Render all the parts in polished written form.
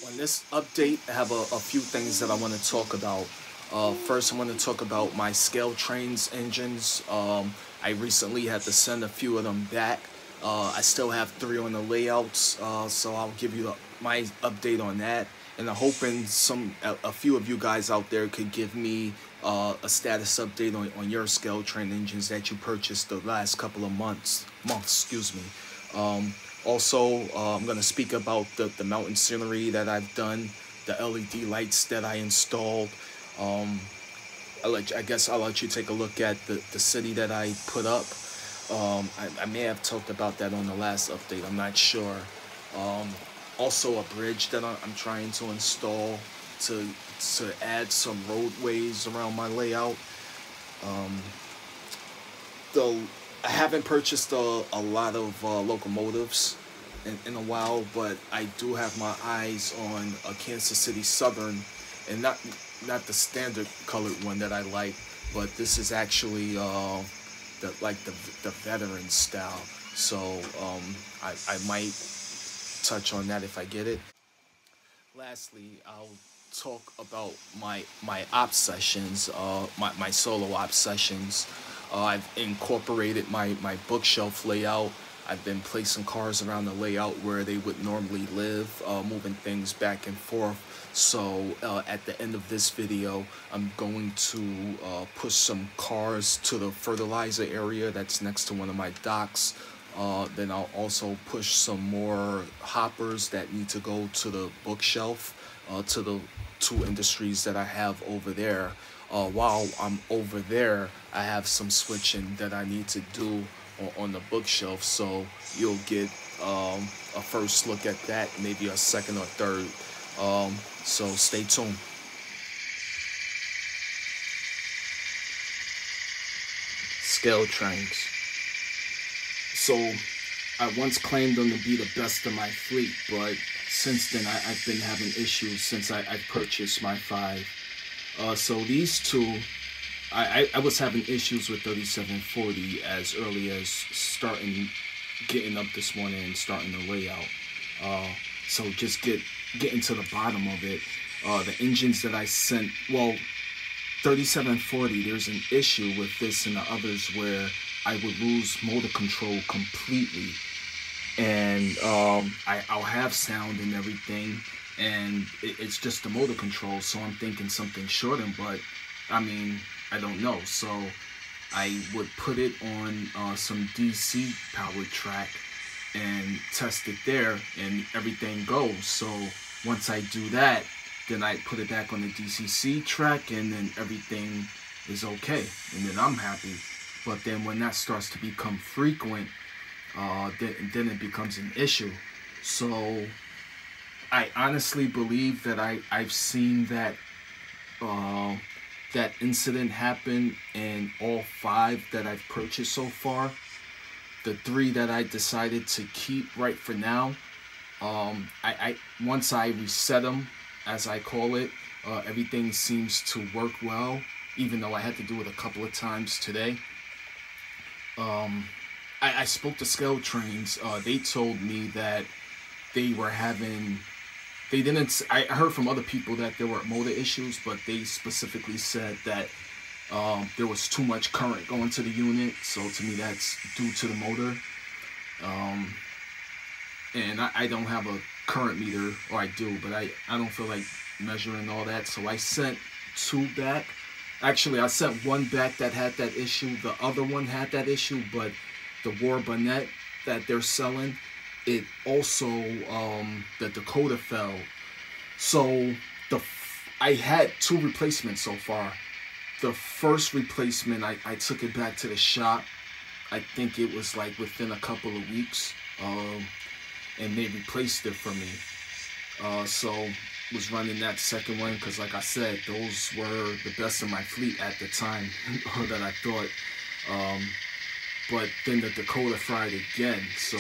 On this update, I have a few things that I want to talk about. First, I want to talk about my scale trains engines. I recently had to send a few of them back. I still have 3 on the layouts, so I'll give you my update on that. And I'm hoping a few of you guys out there could give me a status update on your scale train engines that you purchased the last couple of months. Excuse me. Also, I'm going to speak about the mountain scenery that I've done, the LED lights that I installed. I guess I'll let you take a look at the city that I put up. I may have talked about that on the last update. I'm not sure. Also, a bridge that I'm trying to install to add some roadways around my layout. Though I haven't purchased a lot of locomotives in a while, but I do have my eyes on a Kansas City Southern, and not the standard colored one that I like, but this is actually the veteran style. So I might touch on that if I get it. Lastly, I'll talk about my op sessions, my solo op sessions. I've incorporated my bookshelf layout. I've been placing cars around the layout where they would normally live, moving things back and forth. So at the end of this video, I'm going to push some cars to the fertilizer area that's next to one of my docks. Then I'll also push some more hoppers that need to go to the bookshelf, to the 2 industries that I have over there. While I'm over there, I have some switching that I need to do on the bookshelf, so you'll get a first look at that, maybe a second or third. So stay tuned. Scale trains. So I once claimed them to be the best of my fleet, but since then I've been having issues since I purchased my 5. So these 2, I was having issues with 3740 as early as getting up this morning and starting the layout. So just getting to the bottom of it. The engines that I sent, well, 3740, there's an issue with this and the others where I would lose motor control completely, and I'll have sound and everything, and it's just the motor control. So I'm thinking something shortened, but I mean, I don't know. So I would put it on some DC powered track and test it there, and everything goes. So once I do that, then I put it back on the DCC track, and then everything is okay, and then I'm happy. But then when that starts to become frequent, then it becomes an issue. So I honestly believe that I've seen that that incident happen in all 5 that I've purchased so far. The 3 that I decided to keep right for now, once I reset them, as I call it, everything seems to work well, even though I had to do it a couple of times today. I spoke to Scale Trains. They told me that they were having, I heard from other people that there were motor issues, but they specifically said that there was too much current going to the unit. So to me, that's due to the motor. And I don't have a current meter, or I do, but I don't feel like measuring all that. So I sent 2 back. Actually, I sent 1 back that had that issue. The other one had that issue, but the War Bonnet that they're selling, it also, the Dakota fell. So I had 2 replacements so far. The first replacement, I took it back to the shop. I think it was like within a couple of weeks, and they replaced it for me. So was running that second one because, like I said, those were the best of my fleet at the time, or that I thought. But then the Dakota fried again, so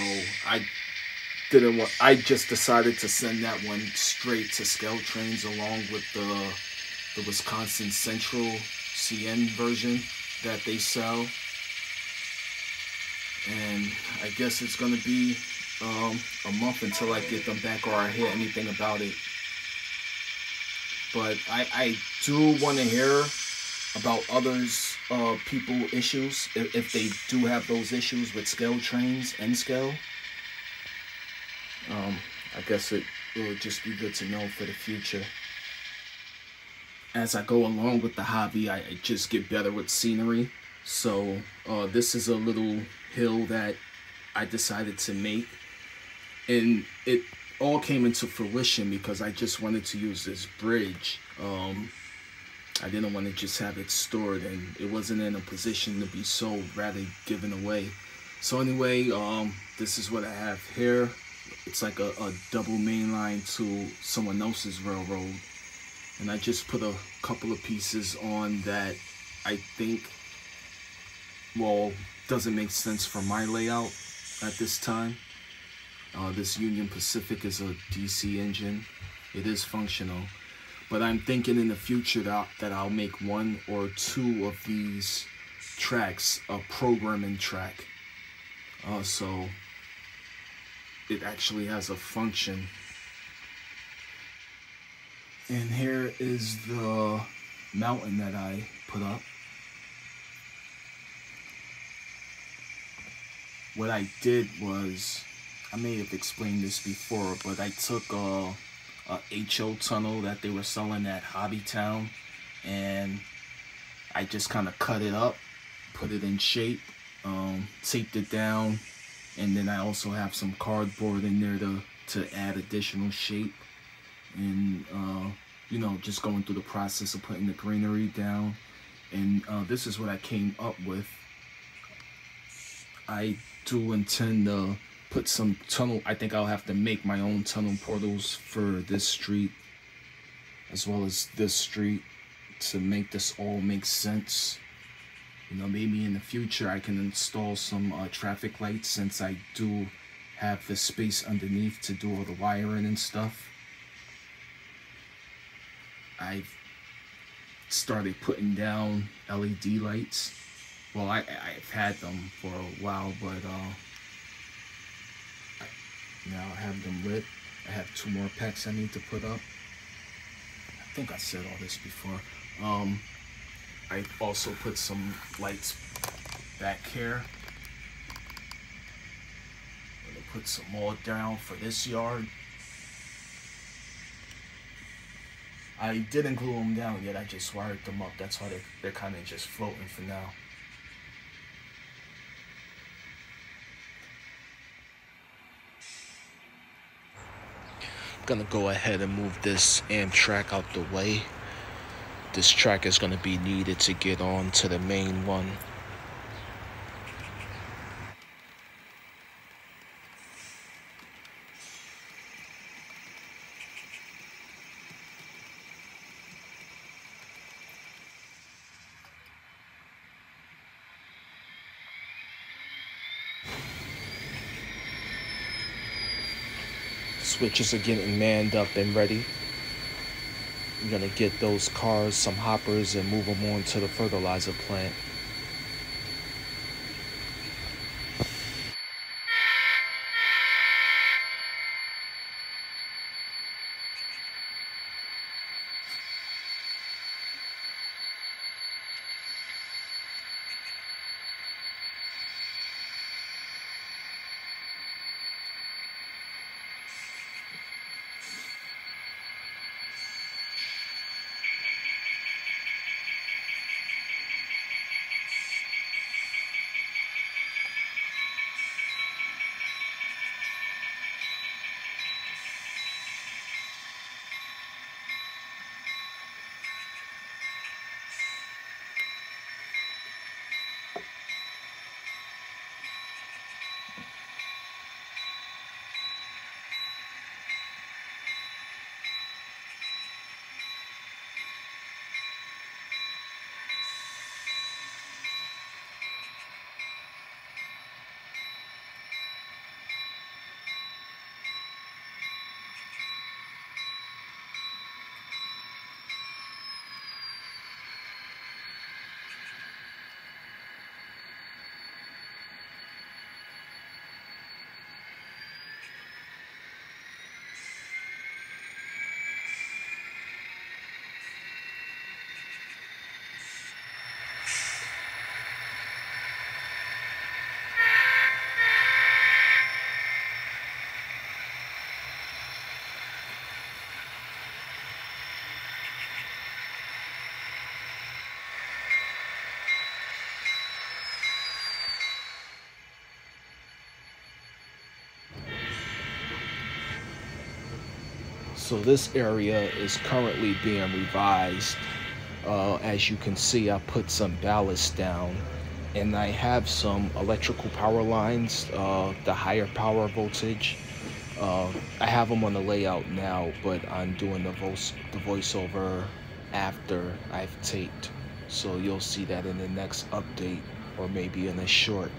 I just decided to send that one straight to Scale Trains along with the Wisconsin Central CN version that they sell. And I guess it's gonna be a month until I get them back, or I hear anything about it. but I do want to hear about others, people issues, if they do have those issues with scale trains and scale. I guess it will just be good to know for the future. As I go along with the hobby, I just get better with scenery. So this is a little hill that I decided to make, and it all came into fruition because I just wanted to use this bridge. I didn't want to just have it stored, and it wasn't in a position to be sold, rather given away. So anyway, this is what I have here. It's like a double main line to someone else's railroad, and I just put a couple of pieces on that I think, well, doesn't make sense for my layout at this time. This Union Pacific is a DC engine. It is functional, but I'm thinking in the future that I'll make one or two of these tracks a programming track. So it actually has a function. And here is the mountain that I put up. What I did was, I may have explained this before, but I took a HO tunnel that they were selling at Hobbytown, and I just kind of cut it up, put it in shape, taped it down, and then I also have some cardboard in there to add additional shape. And you know, just going through the process of putting the greenery down. And this is what I came up with. I do intend to put some tunnel, I think I'll have to make my own tunnel portals for this street as well as this street to make this all make sense. You know, maybe in the future I can install some traffic lights, since I do have the space underneath to do all the wiring and stuff. I've started putting down LED lights. Well, I've had them for a while, but now I have them lit. I have 2 more packs I need to put up. I think I said all this before. I also put some lights back here. I'm gonna put some more down for this yard. I didn't glue them down yet, I just wired them up. That's why they're kind of just floating for now. I'm gonna go ahead and move this Amtrak out the way. This track is gonna be needed to get on to the main one. Switches are getting manned up and ready. I'm gonna get those cars some hoppers and move them on to the fertilizer plant. So this area is currently being revised. As you can see, I put some ballast down, and I have some electrical power lines, the higher power voltage. I have them on the layout now, but I'm doing the voiceover after I've taped. So you'll see that in the next update, or maybe in a short.